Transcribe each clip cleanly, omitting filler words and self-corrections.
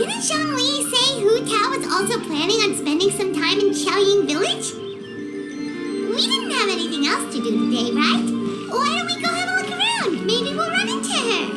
Didn't Zhongli say Hu Tao was also planning on spending some time in Xiaoying Village? We didn't have anything else to do today, right? Why don't we go have a look around? Maybe we'll run into her.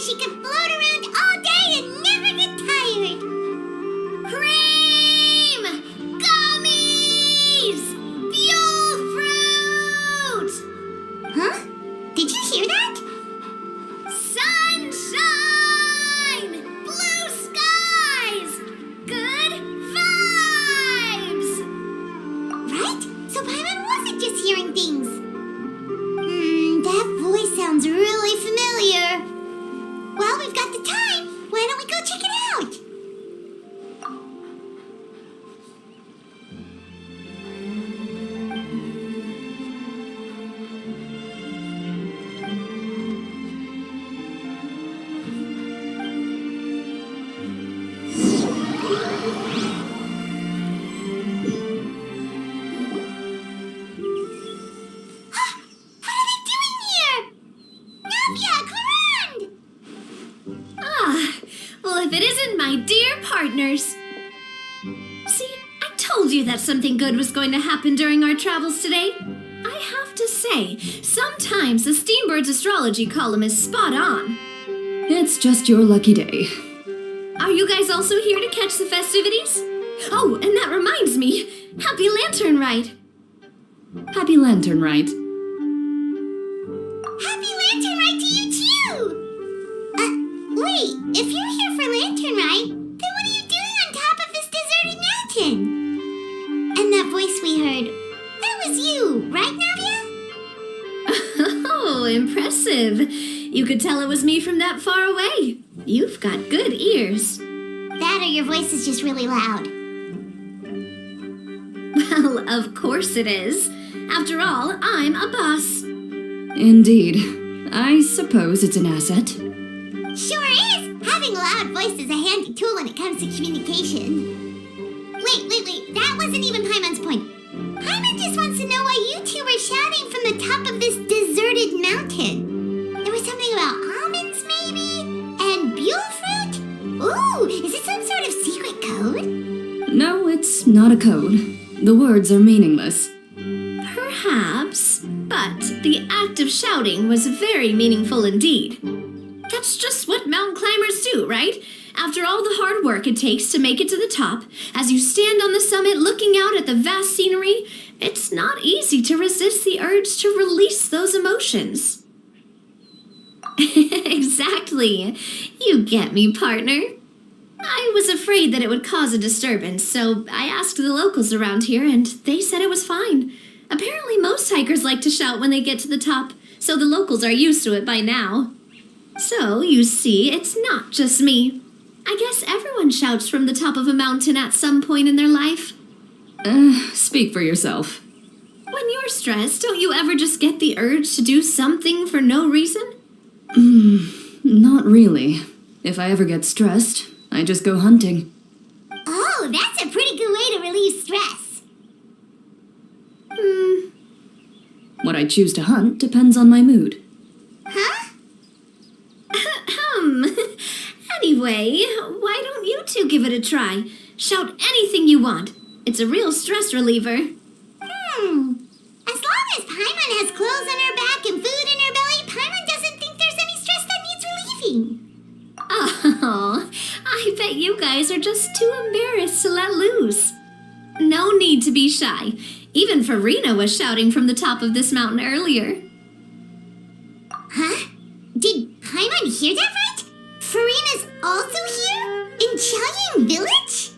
She could float around all day and never get tired. Cream! Gummies! Fuel fruit! Huh? Did you hear that? Sunshine! Blue skies! Good vibes! Right? So Paimon wasn't just hearing things. That voice sounds really familiar. Well, we've got the time. Why don't we go check it out? What are they doing here? Navia, come on! Well, if it isn't my dear partners. See, I told you that something good was going to happen during our travels today. I have to say, sometimes the Steambird's astrology column is spot on. It's just your lucky day. Are you guys also here to catch the festivities? Oh, and that reminds me, Happy Lantern Rite. Happy Lantern Rite. Happy Lantern Rite to you too! Wait, if you're here for Lantern Rite, then what are you doing on top of this deserted mountain? And that voice we heard, that was you, right, Navia? Oh, impressive. You could tell it was me from that far away. You've got good ears. That or your voice is just really loud. Well, of course it is. After all, I'm a boss. Indeed. I suppose it's an asset. Sure is! Having a loud voice is a handy tool when it comes to communication. Wait, that wasn't even Paimon's point. Paimon just wants to know why you two were shouting from the top of this deserted mountain. There was something about almonds, maybe? And buell fruit? Ooh, is it some sort of secret code? No, it's not a code. The words are meaningless. Perhaps, but the act of shouting was very meaningful indeed. That's just what mountain climbers do, right? After all the hard work it takes to make it to the top, as you stand on the summit looking out at the vast scenery, it's not easy to resist the urge to release those emotions. Exactly. You get me, partner. I was afraid that it would cause a disturbance, so I asked the locals around here, and they said it was fine. Apparently most hikers like to shout when they get to the top, so the locals are used to it by now. So, you see, it's not just me. I guess everyone shouts from the top of a mountain at some point in their life. Speak for yourself. When you're stressed, don't you ever just get the urge to do something for no reason? Not really. If I ever get stressed, I just go hunting. Oh, that's a pretty good way to relieve stress. What I choose to hunt depends on my mood. Huh? Anyway, why don't you two give it a try? Shout anything you want. It's a real stress reliever. As long as Paimon has clothes on her back and food in her belly, Paimon doesn't think there's any stress that needs relieving. Oh, I bet you guys are just too embarrassed to let loose. No need to be shy. Even Farina was shouting from the top of this mountain earlier. Huh? Did Paimon hear that right? Farina's also here? In Qiaoying Village?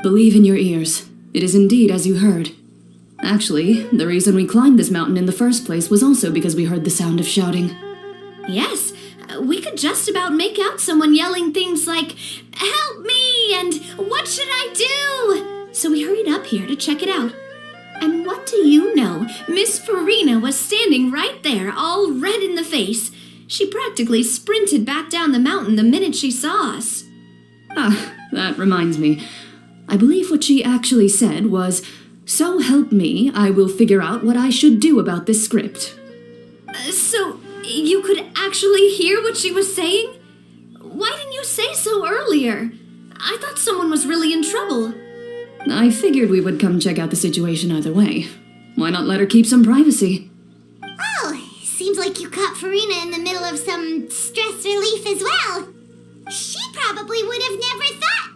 Believe in your ears. It is indeed as you heard. Actually, the reason we climbed this mountain in the first place was also because we heard the sound of shouting. Yes, we could just about make out someone yelling things like, "Help me!" and "What should I do?" So we hurried up here to check it out. And what do you know? Miss Farina was standing right there, all red in the face. She practically sprinted back down the mountain the minute she saw us. Ah, that reminds me. I believe what she actually said was, "So help me, I will figure out what I should do about this script." So you could actually hear what she was saying? Why didn't you say so earlier? I thought someone was really in trouble. I figured we would come check out the situation either way. Why not let her keep some privacy? Oh, seems like you caught Farina in the middle of some stress relief as well. She probably would have never thought.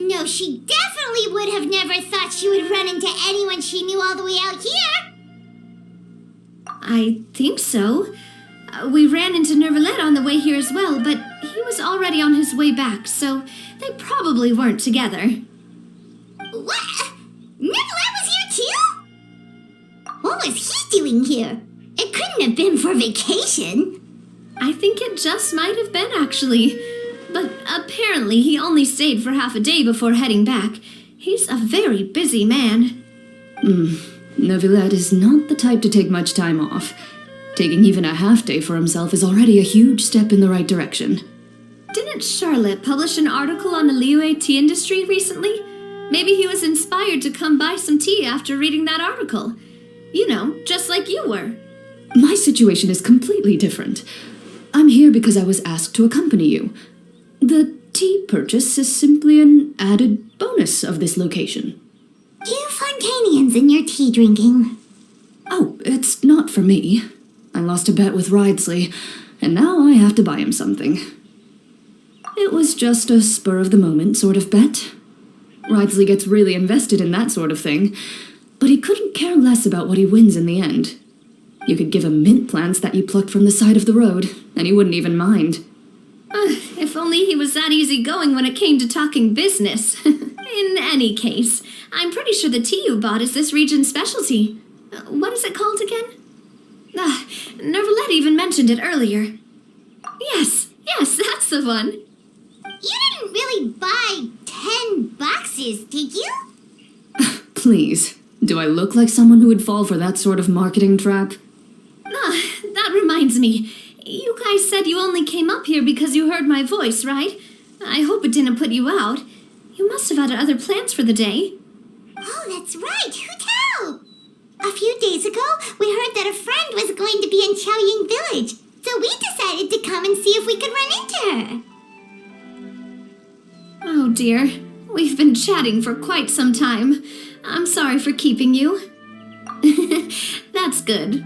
No, she definitely would have never thought she would run into anyone she knew all the way out here. I think so. We ran into Nervalet on the way here as well, but he was already on his way back, so they probably weren't together. What? Nervalet was here too? What was he doing here? It couldn't have been for vacation. I think it just might have been, actually. But apparently he only stayed for half a day before heading back. He's a very busy man. Nervalet is not the type to take much time off. Taking even a half day for himself is already a huge step in the right direction. Didn't Charlotte publish an article on the Liyue tea industry recently? Maybe he was inspired to come buy some tea after reading that article. You know, just like you were. My situation is completely different. I'm here because I was asked to accompany you. The tea purchase is simply an added bonus of this location. You Fontanians and your tea drinking. Oh, it's not for me. I lost a bet with Ridesley, and now I have to buy him something. It was just a spur-of-the-moment sort of bet. Ridesley gets really invested in that sort of thing, but he couldn't care less about what he wins in the end. You could give him mint plants that you plucked from the side of the road, and he wouldn't even mind. If only he was that easygoing when it came to talking business. In any case, I'm pretty sure the tea you bought is this region's specialty. What is it called again? Nervalet even mentioned it earlier. Yes, that's the one. You didn't really buy 10 boxes, did you? Please, do I look like someone who would fall for that sort of marketing trap? That reminds me. You guys said you only came up here because you heard my voice, right? I hope it didn't put you out. You must have had other plans for the day. Oh, that's right. Who tell? A few days ago, we heard that a friend was going to be in Qiaoying Village, so we decided to come and see if we could run into her. Oh dear, we've been chatting for quite some time. I'm sorry for keeping you. That's good.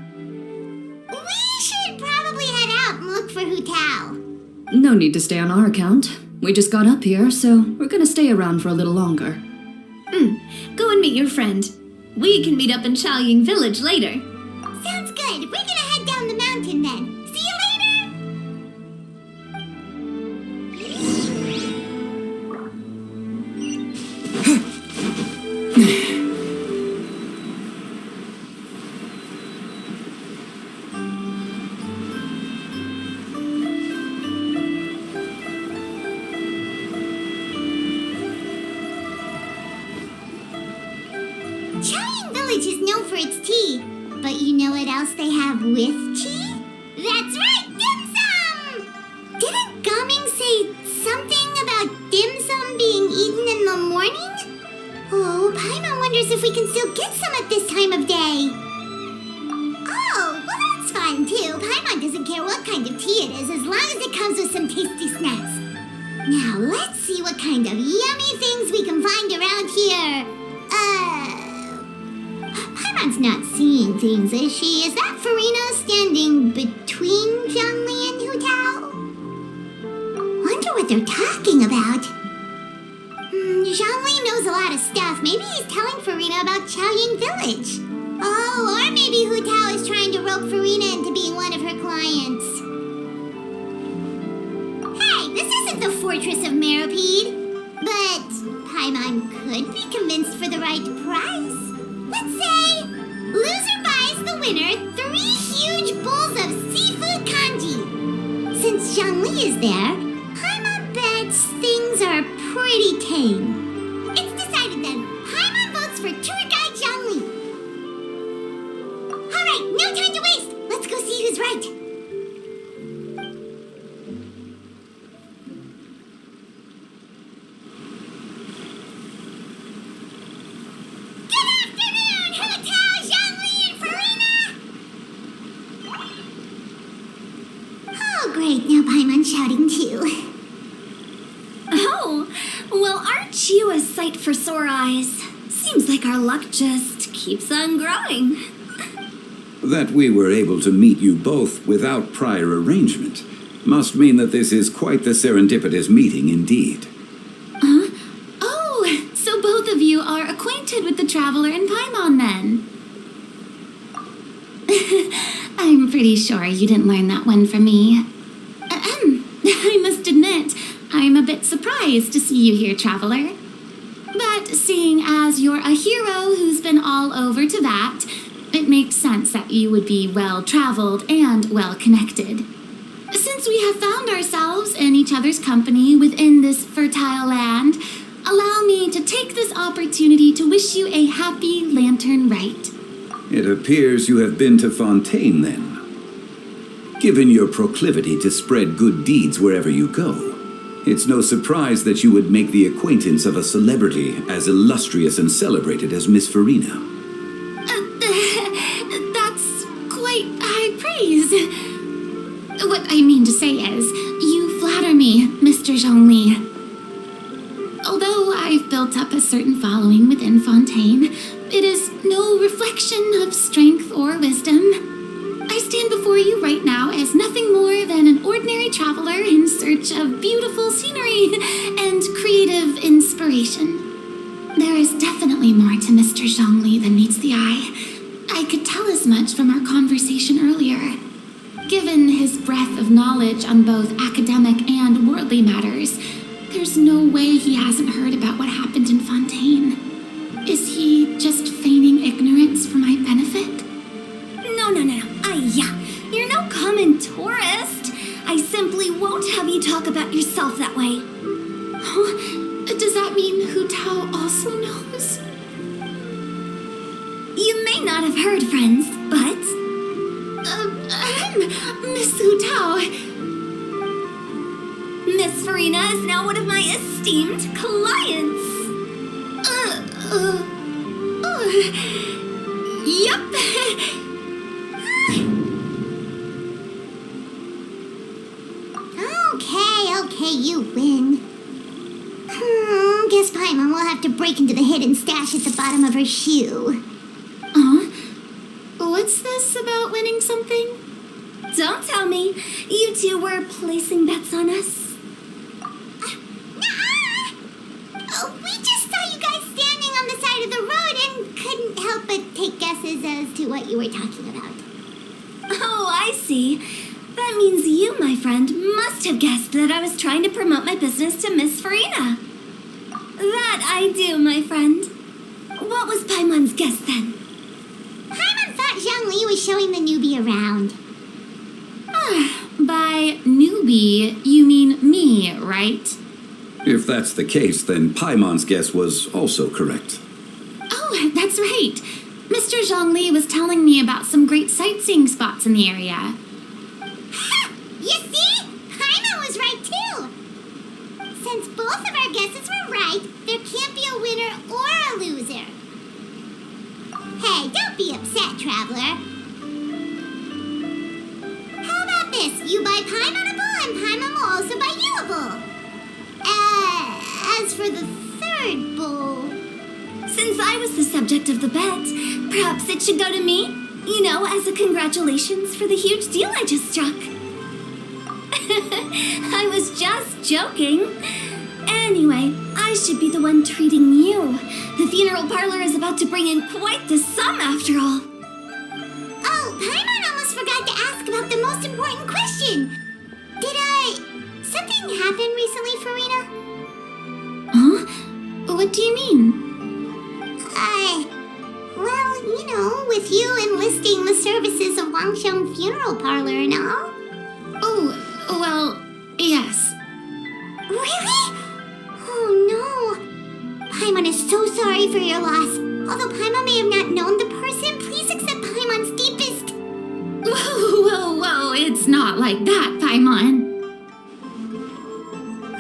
We should probably head out and look for Hu Tao. No need to stay on our account. We just got up here, so we're gonna stay around for a little longer. Go and meet your friend. We can meet up in Qiaoying Village later. Sounds good. We're gonna head down the mountain then. See you later! Qiaoying Village is known for its tea, but you know what else they have with tea? That's right, dim sum! Didn't Gaming say something about dim sum being eaten in the morning? Oh, Paimon wonders if we can still get some at this time of day. Oh, well that's fine too. Paimon doesn't care what kind of tea it is as long as it comes with some tasty snacks. Now let's see what kind of yummy things we can find around here. Paimon's not seeing things, is she? Is that Farina standing between Zhongli and Hu Tao? Wonder what they're talking about. Zhongli knows a lot of stuff. Maybe he's telling Farina about Qiaoying Village. Oh, or maybe Hu Tao is trying to rope Farina into being one of her clients. fortress of Meropide. But Paimon could be convinced for the right price. Let's say loser buys the winner 3 huge bowls of seafood kanji. Since Zhongli is there, Paimon bets things are pretty tame. It's decided then. Paimon votes for tour guide Zhongli. Alright, no time to waste. Let's go see who's right. Great, now Paimon's shouting too. Oh, well, aren't you a sight for sore eyes? Seems like our luck just keeps on growing. That we were able to meet you both without prior arrangement must mean that this is quite the serendipitous meeting indeed. Huh? Oh, so both of you are acquainted with the Traveler and Paimon then? I'm pretty sure you didn't learn that one from me. I must admit, I'm a bit surprised to see you here, Traveler. But seeing as you're a hero who's been all over to that, it makes sense that you would be well-traveled and well-connected. Since we have found ourselves in each other's company within this fertile land, allow me to take this opportunity to wish you a happy Lantern Rite. It appears you have been to Fontaine then. Given your proclivity to spread good deeds wherever you go, it's no surprise that you would make the acquaintance of a celebrity as illustrious and celebrated as Miss Farina. That's quite high praise. What I mean to say is, you flatter me, Mr. Zhongli. Although I've built up a certain following within Fontaine, it is no reflection of strength or wisdom. I stand before you right now as nothing more than an ordinary traveler in search of beautiful scenery and creative inspiration. There is definitely more to Mr. Zhongli than meets the eye. I could tell as much from our conversation earlier. Given his breadth of knowledge on both academic and worldly matters, there's no way he hasn't heard about what happened in Fontaine. Is he just feigning ignorance for my benefit? No. You're no common tourist. I simply won't have you talk about yourself that way. Oh, does that mean Hu Tao also knows? You may not have heard, friends, but... Miss Hu Tao. Miss Farina is now one of my esteemed clients. Yep. Okay, you win. Guess Paimon will have to break into the hidden stash at the bottom of her shoe. What's this about winning something? Don't tell me. You two were placing bets on us. We just saw you guys standing on the side of the road and couldn't help but take guesses as to what you were talking about. Oh, I see. That means you, my friend, must have guessed that I was trying to promote my business to Miss Farina. That I do, my friend. What was Paimon's guess then? Paimon thought Zhongli was showing the newbie around. By newbie, you mean me, right? If that's the case, then Paimon's guess was also correct. Oh, that's right. Mr. Zhongli was telling me about some great sightseeing spots in the area. Ha! You see? Paimon was right too. Since both of our guesses were right, there can't be a winner or a loser. Hey, don't be upset, Traveler. How about this? You buy Paimon a bowl and Paimon will also buy you a bowl. As for the third bowl... Since I was the subject of the bet, perhaps it should go to me? You know, as a congratulations for the huge deal I just struck. I was just joking. Anyway, I should be the one treating you. The funeral parlor is about to bring in quite the sum after all. Oh, Paimon almost forgot to ask about the most important question. Did something happen recently, Farina? Wangsheng funeral parlor and all. Oh, well, yes. Really? Oh no. Paimon is so sorry for your loss. Although Paimon may have not known the person, please accept Paimon's deepest... Whoa, it's not like that, Paimon.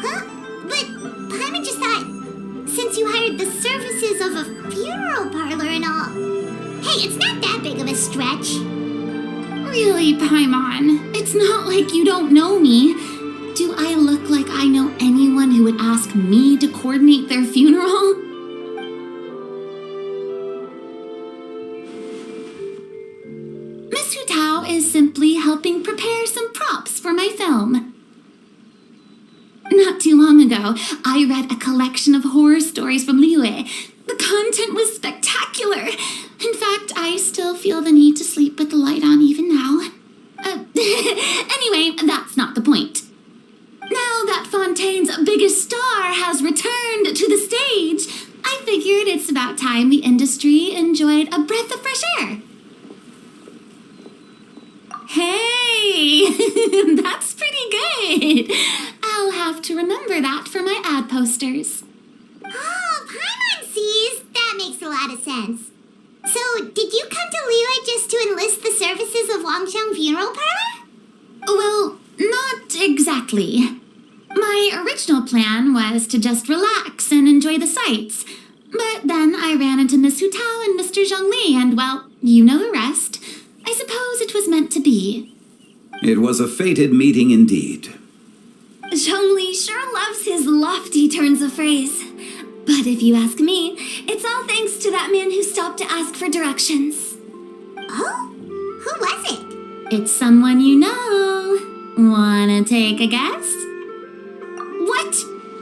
Huh? But Paimon just thought, since you hired the services of a funeral parlor and all... Hey, it's not that big of a stretch. Really, Paimon, it's not like you don't know me. Do I look like I know anyone who would ask me to coordinate their funeral? Miss Hu Tao is simply helping prepare some props for my film. Not too long ago, I read a collection of horror stories from Liyue. The content was spectacular. In fact, I still feel the need to sleep with the light on even now. Anyway, that's not the point. Now that Fontaine's biggest star has returned to the stage, I figured it's about time the industry enjoyed a breath of fresh air. Hey, that's pretty good. I'll have to remember that for my ad posters. Oh, Paimon sees. That makes a lot of sense. So, did you come to Liyue just to enlist the services of Wangsheng Funeral Parlor? Well, not exactly. My original plan was to just relax and enjoy the sights. But then I ran into Miss Hu Tao and Mr. Zhongli, and well, you know the rest. I suppose it was meant to be. It was a fated meeting indeed. Zhongli sure loves his lofty turns of phrase. But if you ask me, it's all thanks to that man who stopped to ask for directions. Oh? Who was it? It's someone you know. Wanna take a guess? What?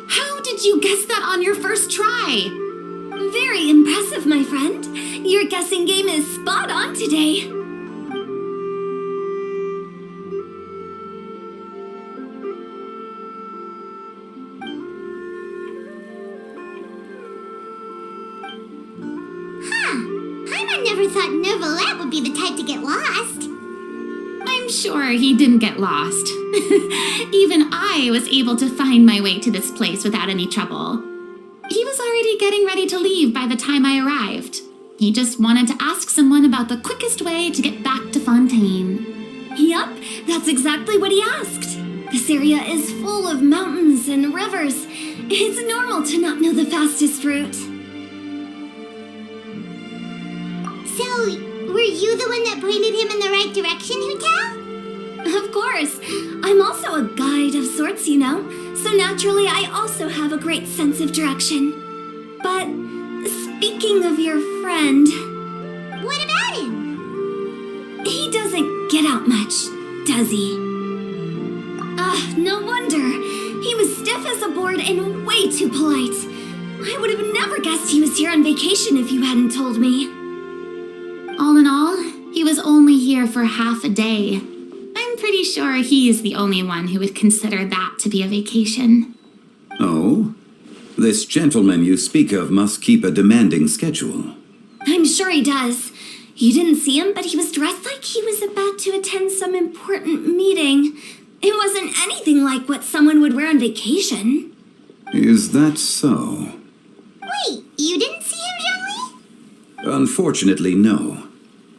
How did you guess that on your first try? Very impressive, my friend. Your guessing game is spot on today. Paimon never thought Neuvillette would be the type to get lost. I'm sure he didn't get lost. Even I was able to find my way to this place without any trouble. He was already getting ready to leave by the time I arrived. He just wanted to ask someone about the quickest way to get back to Fontaine. Yup, that's exactly what he asked. This area is full of mountains and rivers. It's normal to not know the fastest route. So, were you the one that pointed him in the right direction, Hu Tao? Of course. I'm also a guide of sorts, you know. So naturally, I also have a great sense of direction. But speaking of your friend... What about him? He doesn't get out much, does he? No wonder. He was stiff as a board and way too polite. I would have never guessed he was here on vacation if you hadn't told me. All in all, he was only here for half a day. I'm pretty sure he is the only one who would consider that to be a vacation. Oh? This gentleman you speak of must keep a demanding schedule. I'm sure he does. You didn't see him, but he was dressed like he was about to attend some important meeting. It wasn't anything like what someone would wear on vacation. Is that so? Wait, you didn't see him, Zhongli? Unfortunately, no.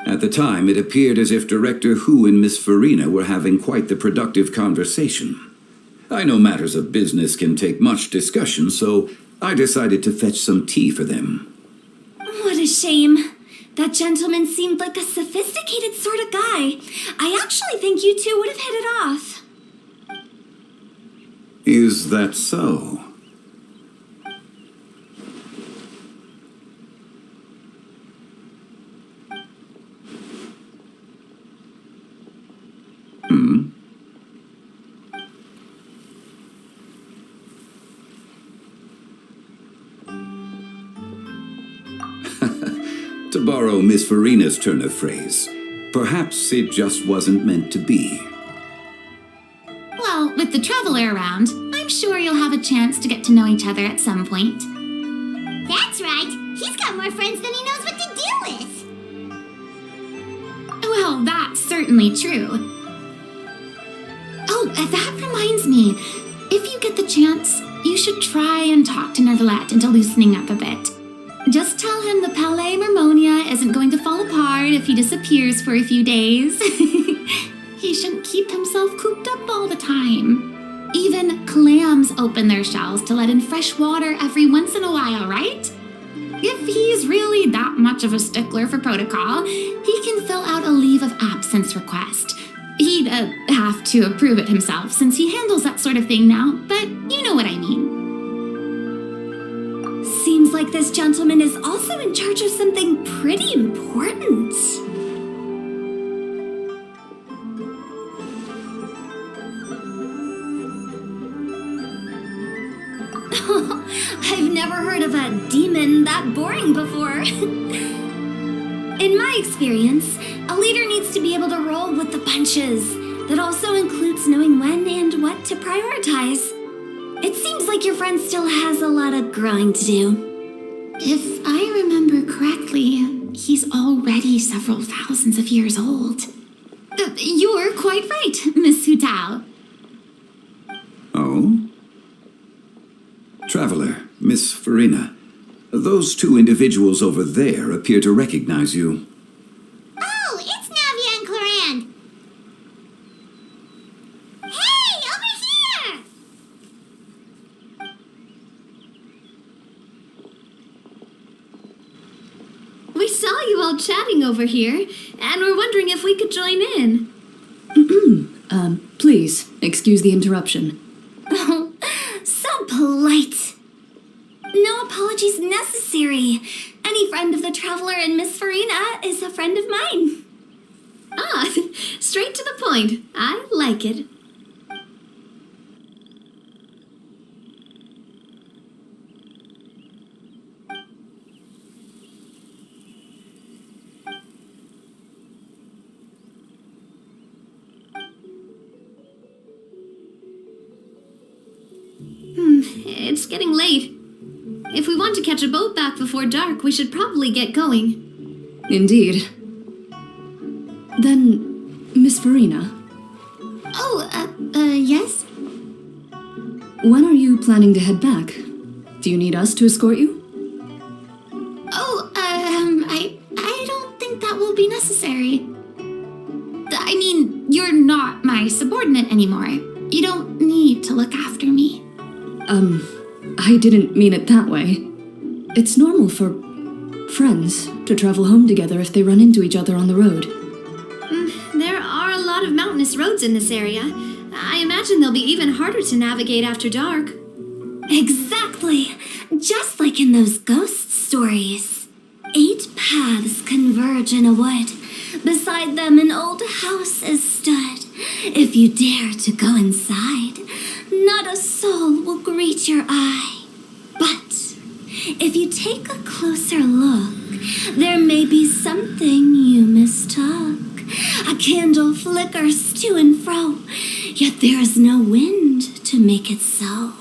At the time, it appeared as if Director Hu and Miss Farina were having quite the productive conversation. I know matters of business can take much discussion, so I decided to fetch some tea for them. What a shame. That gentleman seemed like a sophisticated sort of guy. I actually think you two would have hit it off. Is that so? To borrow Miss Farina's turn of phrase, perhaps it just wasn't meant to be. Well, with the traveler around, I'm sure you'll have a chance to get to know each other at some point. That's right. He's got more friends than he knows what to do with. Well, that's certainly true. Oh, that reminds me. If you get the chance, you should try and talk to Neverlet into loosening up a bit. Just tell him the Palais Mermonia isn't going to fall apart if he disappears for a few days. He shouldn't keep himself cooped up all the time. Even clams open their shells to let in fresh water every once in a while, right? If he's really that much of a stickler for protocol, he can fill out a leave of absence request. He'd have to approve it himself since he handles that sort of thing now, but you know what I mean. Seems like this gentleman is also in charge of something pretty important. I've never heard of a demon that boring before. In my experience, a leader needs to be able to roll with the punches. That also includes knowing when and what to prioritize. It seems like your friend still has a lot of growing to do. If I remember correctly, he's already several thousands of years old. You're quite right, Miss Hu Tao. Oh? Traveler, Miss Farina, those two individuals over there appear to recognize you. Oh, it's Navia and Clarand. Hey, over here! We saw you all chatting over here, and we're wondering if we could join in. Please, excuse the interruption. Oh, so polite. No apologies necessary. Any friend of the Traveler and Miss Farina is a friend of mine. Ah, straight to the point. I like it. It's getting late. If we want to catch a boat back before dark, we should probably get going. Indeed. Then, Miss Farina, Yes? when are you planning to head back? Do you need us to escort you? Oh, I don't think that will be necessary. I mean, you're not my subordinate anymore. You don't need to look after me. I didn't mean it that way. It's normal for friends to travel home together if they run into each other on the road. There are a lot of mountainous roads in this area. I imagine they'll be even harder to navigate after dark. Exactly. Just like in those ghost stories. 8 paths converge in a wood. Beside them an old house is stood. If you dare to go inside, not a soul will greet your eye. But if you take a closer look, there may be something you mistook. A candle flickers to and fro, yet there is no wind to make it so.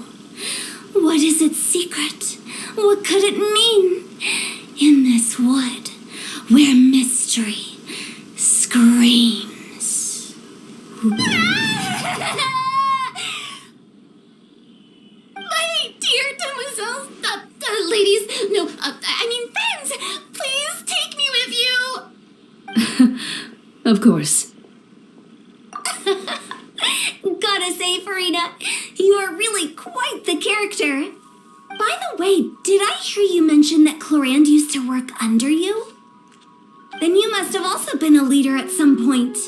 What is its secret? What could it mean? In this wood, where mystery screams. My dear demoiselles, ladies, no, I mean friends, please take me with you. Of course. Gotta say, Farina, you are really quite the character. By the way, did I hear you mention that Clarand used to work under you? Then you must have also been a leader at some point.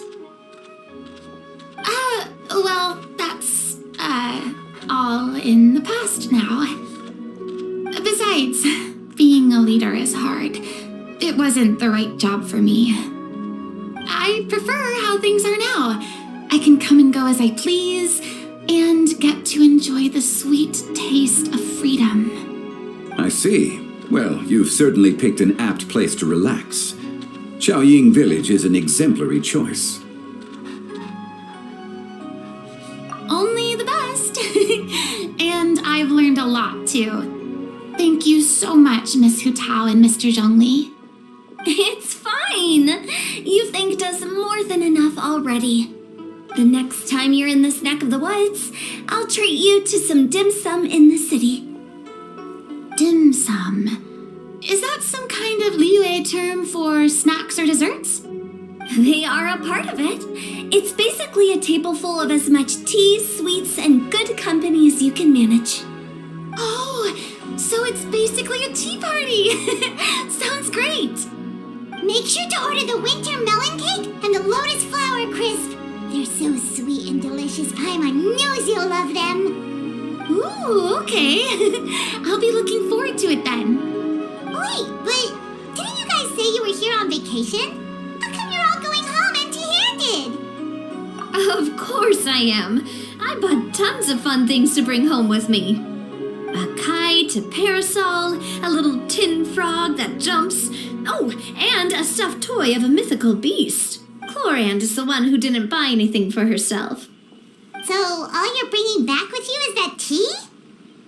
Well, that's, all in the past now. Besides, being a leader is hard. It wasn't the right job for me. I prefer how things are now. I can come and go as I please, and get to enjoy the sweet taste of freedom. I see. Well, you've certainly picked an apt place to relax. Xiaoying Village is an exemplary choice. Only the best. And I've learned a lot, too. Thank you so much, Miss Hu Tao and Mr. Zhongli. It's fine. You thanked us more ready. The next time you're in this neck of the woods, I'll treat you to some dim sum in the city. Dim sum. Is that some kind of Liyue term for snacks or desserts? They are a part of it. It's basically a table full of as much tea, sweets, and good company as you can manage. Oh, so it's basically a tea party. Sounds great. Make sure to order the winter melon cake and the lotus flower crisp. They're so sweet and delicious. Paimon knows you'll love them. Ooh, okay. I'll be looking forward to it then. Wait, but didn't you guys say you were here on vacation? How come you're all going home empty-handed? Of course I am. I bought tons of fun things to bring home with me. A kite, a parasol, a little tin frog that jumps. Oh, and a stuffed toy of a mythical beast. Chlorand is the one who didn't buy anything for herself. So all you're bringing back with you is that tea?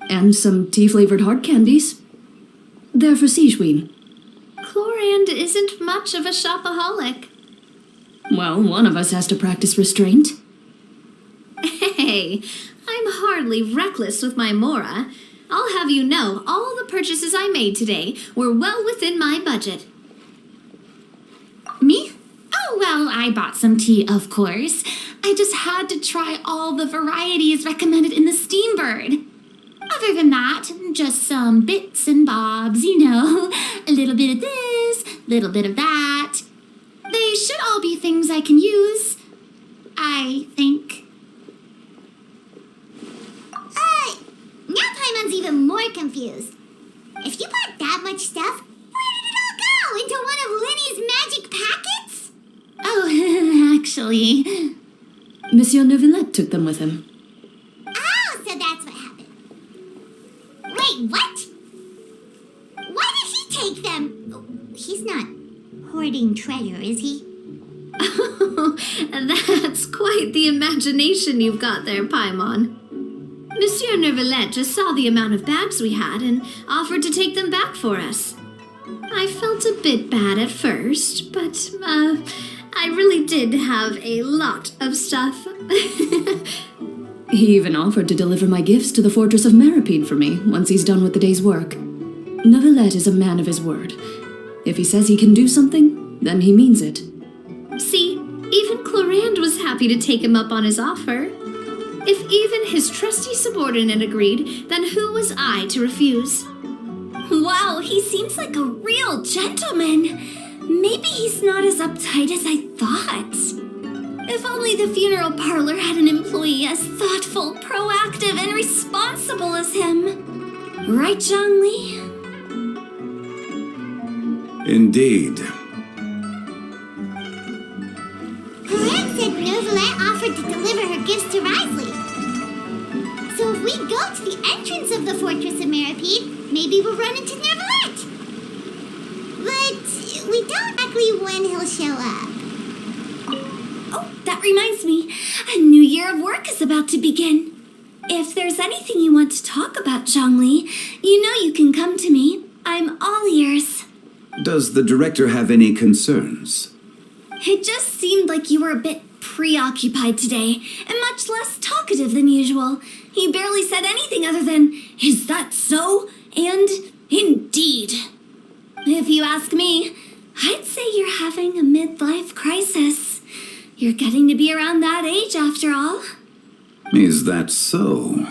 And some tea-flavored hard candies. They're for Sigewinne. Chlorand isn't much of a shopaholic. Well, one of us has to practice restraint. Hey, I'm hardly reckless with my Mora. I'll have you know, all the purchases I made today were well within my budget. Me? Oh, well, I bought some tea, of course. I just had to try all the varieties recommended in the Steambird. Other than that, just some bits and bobs, you know. A little bit of this, little bit of that. They should all be things I can use, I think. Now Paimon's even more confused. If you bought that much stuff, where did it all go? Into one of Linny's magic packets? Oh, actually... Monsieur Neuvillette took them with him. Oh, so that's what happened. Wait, what? Why did he take them? Oh, he's not hoarding treasure, is he? That's quite the imagination you've got there, Paimon. Monsieur Neuvillette just saw the amount of bags we had and offered to take them back for us. I felt a bit bad at first, but, I really did have a lot of stuff. He even offered to deliver my gifts to the Fortress of Maripede for me once he's done with the day's work. Neuvillette is a man of his word. If he says he can do something, then he means it. See, even Chlorand was happy to take him up on his offer. If even his trusty subordinate agreed, then who was I to refuse? Wow, he seems like a real gentleman. Maybe he's not as uptight as I thought. If only the funeral parlor had an employee as thoughtful, proactive, and responsible as him. Right, Zhongli? Indeed. Chlorand said Neuvillette offered to deliver her gifts to Risley. So if we go to the entrance of the Fortress of Maripede, maybe we'll run into Neuvillette. But we don't exactly when he'll show up. Oh, that reminds me. A new year of work is about to begin. If there's anything you want to talk about, Zhongli, you know you can come to me. I'm all ears. Does the director have any concerns? It just seemed like you were a bit preoccupied today, and much less talkative than usual. He barely said anything other than, "Is that so?" and "Indeed." If you ask me, I'd say you're having a midlife crisis. You're getting to be around that age after all. Is that so?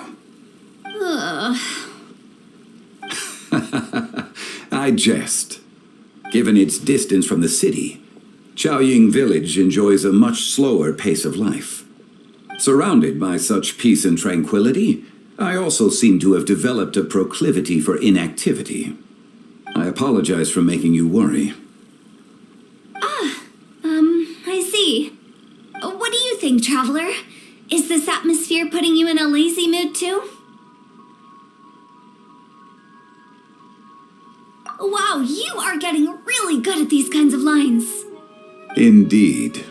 Ugh. I jest. Given its distance from the city, Chaoying Village enjoys a much slower pace of life. Surrounded by such peace and tranquility, I also seem to have developed a proclivity for inactivity. I apologize for making you worry. I see. What do you think, Traveler? Is this atmosphere putting you in a lazy mood too? Wow, you are getting really good at these kinds of lines. Indeed.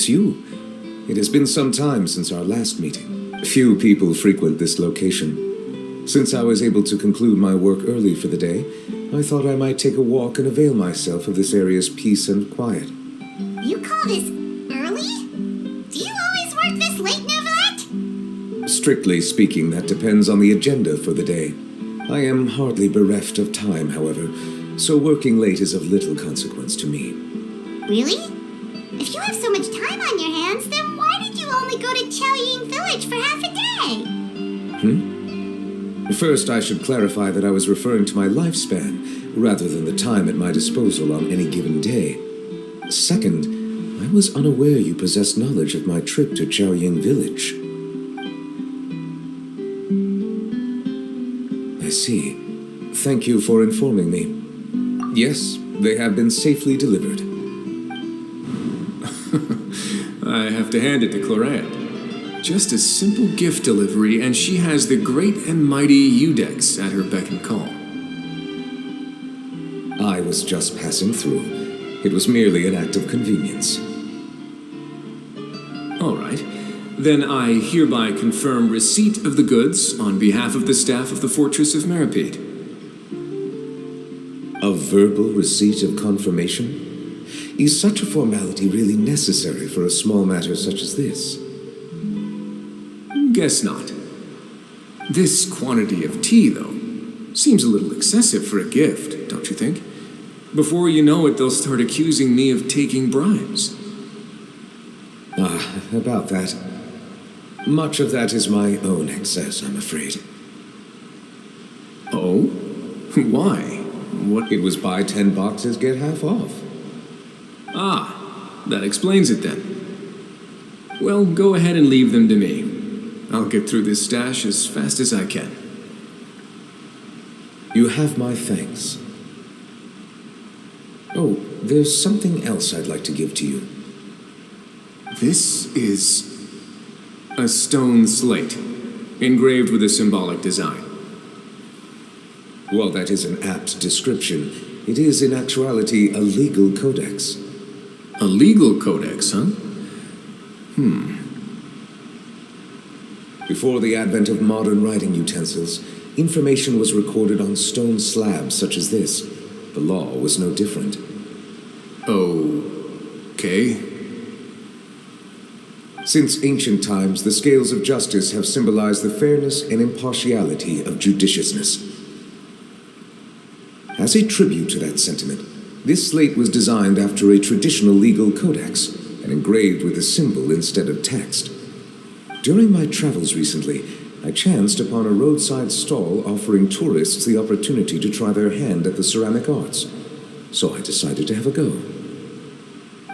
it's you. It has been some time since our last meeting. Few people frequent this location. Since I was able to conclude my work early for the day, I thought I might take a walk and avail myself of this area's peace and quiet. You call this early? Do you always work this late, Novelet? Strictly speaking, that depends on the agenda for the day. I am hardly bereft of time, however, so working late is of little consequence to me. Really? If you have so much time on your hands, then why did you only go to Chaoying Village for half a day? First, I should clarify that I was referring to my lifespan, rather than the time at my disposal on any given day. Second, I was unaware you possessed knowledge of my trip to Chaoying Village. I see. Thank you for informing me. Yes, they have been safely delivered. I have to hand it to Clorette. Just a simple gift delivery, and she has the great and mighty Udex at her beck and call. I was just passing through. It was merely an act of convenience. All right. Then I hereby confirm receipt of the goods on behalf of the staff of the Fortress of Meripede. A verbal receipt of confirmation? Is such a formality really necessary for a small matter such as this? Guess not. This quantity of tea, though, seems a little excessive for a gift, don't you think? Before you know it, they'll start accusing me of taking bribes. About that. Much of that is my own excess, I'm afraid. Oh? Why? What? It was buy 10 boxes, get half off. Ah, that explains it then. Well, go ahead and leave them to me. I'll get through this stash as fast as I can. You have my thanks. Oh, there's something else I'd like to give to you. This is a stone slate, engraved with a symbolic design. While that is an apt description, it is in actuality a legal codex. A legal codex, huh? Before the advent of modern writing utensils, information was recorded on stone slabs such as this. The law was no different. Okay. Since ancient times, the scales of justice have symbolized the fairness and impartiality of judiciousness. As a tribute to that sentiment, this slate was designed after a traditional legal codex and engraved with a symbol instead of text. During my travels recently, I chanced upon a roadside stall offering tourists the opportunity to try their hand at the ceramic arts, so I decided to have a go.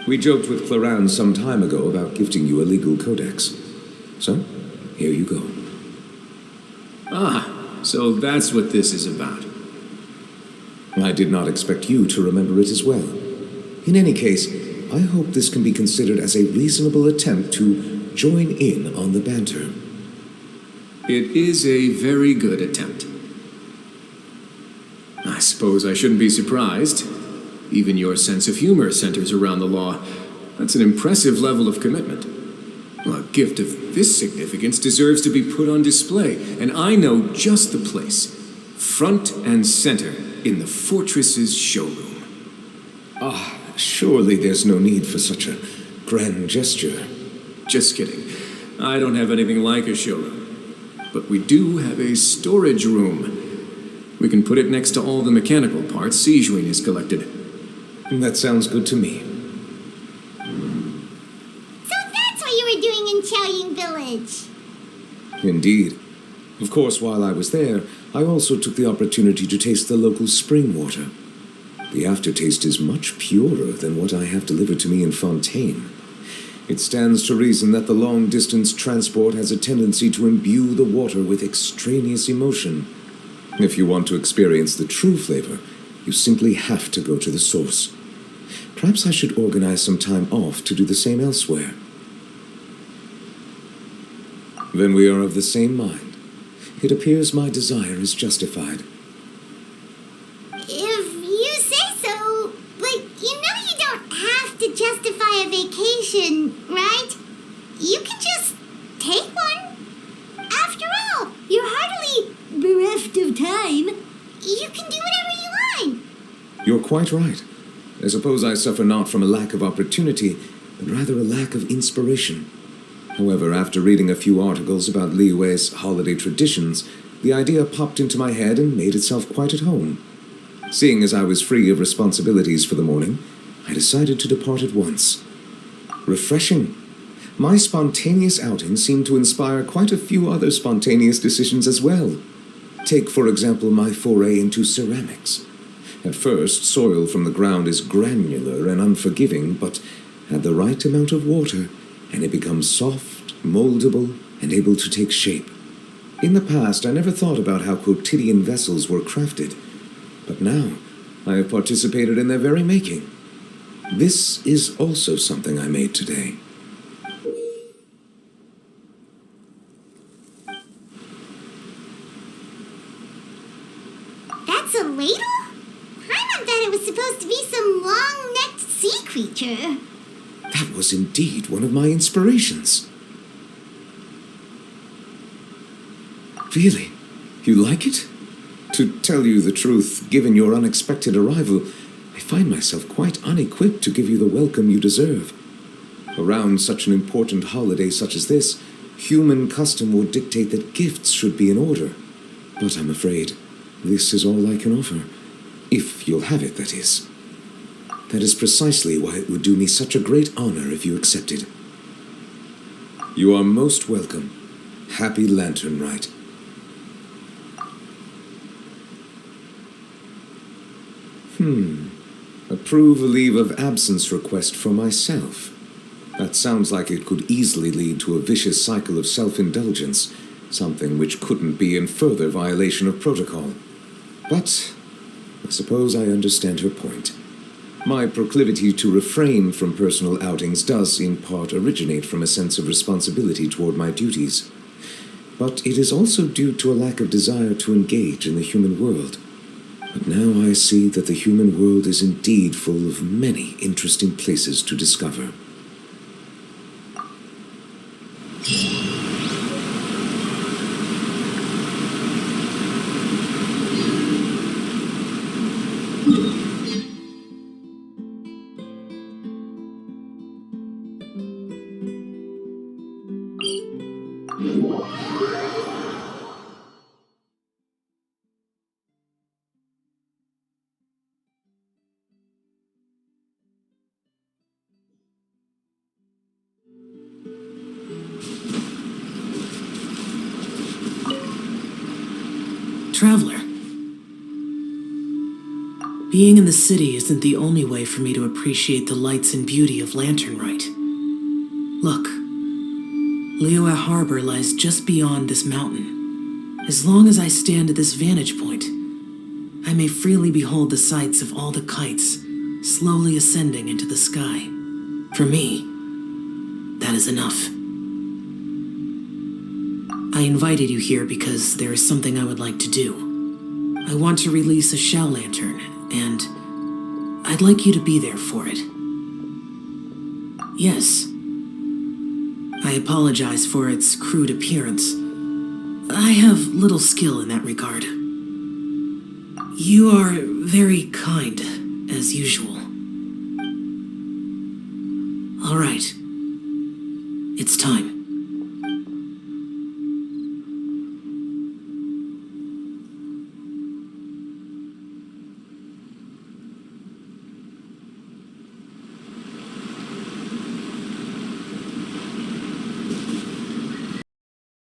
We joked with Clorette some time ago about gifting you a legal codex. So, here you go. Ah, so that's what this is about. I did not expect you to remember it as well. In any case, I hope this can be considered as a reasonable attempt to join in on the banter. It is a very good attempt. I suppose I shouldn't be surprised. Even your sense of humor centers around the law. That's an impressive level of commitment. Well, a gift of this significance deserves to be put on display, and I know just the place. Front and center in the Fortress's showroom. Surely there's no need for such a grand gesture. Just kidding. I don't have anything like a showroom. But we do have a storage room. We can put it next to all the mechanical parts Sijuin has collected. That sounds good to me. So that's what you were doing in Chaoying Village. Indeed. Of course, while I was there, I also took the opportunity to taste the local spring water. The aftertaste is much purer than what I have delivered to me in Fontaine. It stands to reason that the long-distance transport has a tendency to imbue the water with extraneous emotion. If you want to experience the true flavor, you simply have to go to the source. Perhaps I should organize some time off to do the same elsewhere. Then we are of the same mind. It appears my desire is justified. If you say so, but you know you don't have to justify a vacation, right? You're quite right. I suppose I suffer not from a lack of opportunity, but rather a lack of inspiration. However, after reading a few articles about Liyue's holiday traditions, the idea popped into my head and made itself quite at home. Seeing as I was free of responsibilities for the morning, I decided to depart at once. Refreshing. My spontaneous outing seemed to inspire quite a few other spontaneous decisions as well. Take, for example, my foray into ceramics. At first, soil from the ground is granular and unforgiving, but add the right amount of water, and it becomes soft, moldable, and able to take shape. In the past, I never thought about how quotidian vessels were crafted, but now I have participated in their very making. This is also something I made today. That's a ladle? Paimon thought it was supposed to be some long-necked sea creature. That was indeed one of my inspirations. Really? You like it? To tell you the truth, given your unexpected arrival, I find myself quite unequipped to give you the welcome you deserve. Around such an important holiday such as this, human custom would dictate that gifts should be in order. But I'm afraid this is all I can offer. If you'll have it, that is. That is precisely why it would do me such a great honor if you accepted. You are most welcome. Happy Lantern Rite. Approve a leave of absence request for myself. That sounds like it could easily lead to a vicious cycle of self-indulgence, something which couldn't be in further violation of protocol. But I suppose I understand her point. My proclivity to refrain from personal outings does, in part, originate from a sense of responsibility toward my duties. But it is also due to a lack of desire to engage in the human world. But now I see that the human world is indeed full of many interesting places to discover. Traveler. Being in the city isn't the only way for me to appreciate the lights and beauty of Lantern Rite. Look, Liyue Harbor lies just beyond this mountain. As long as I stand at this vantage point, I may freely behold the sights of all the kites slowly ascending into the sky. For me, that is enough. I invited you here because there is something I would like to do. I want to release a shell lantern, and I'd like you to be there for it. Yes. I apologize for its crude appearance. I have little skill in that regard. You are very kind, as usual. All right. It's time.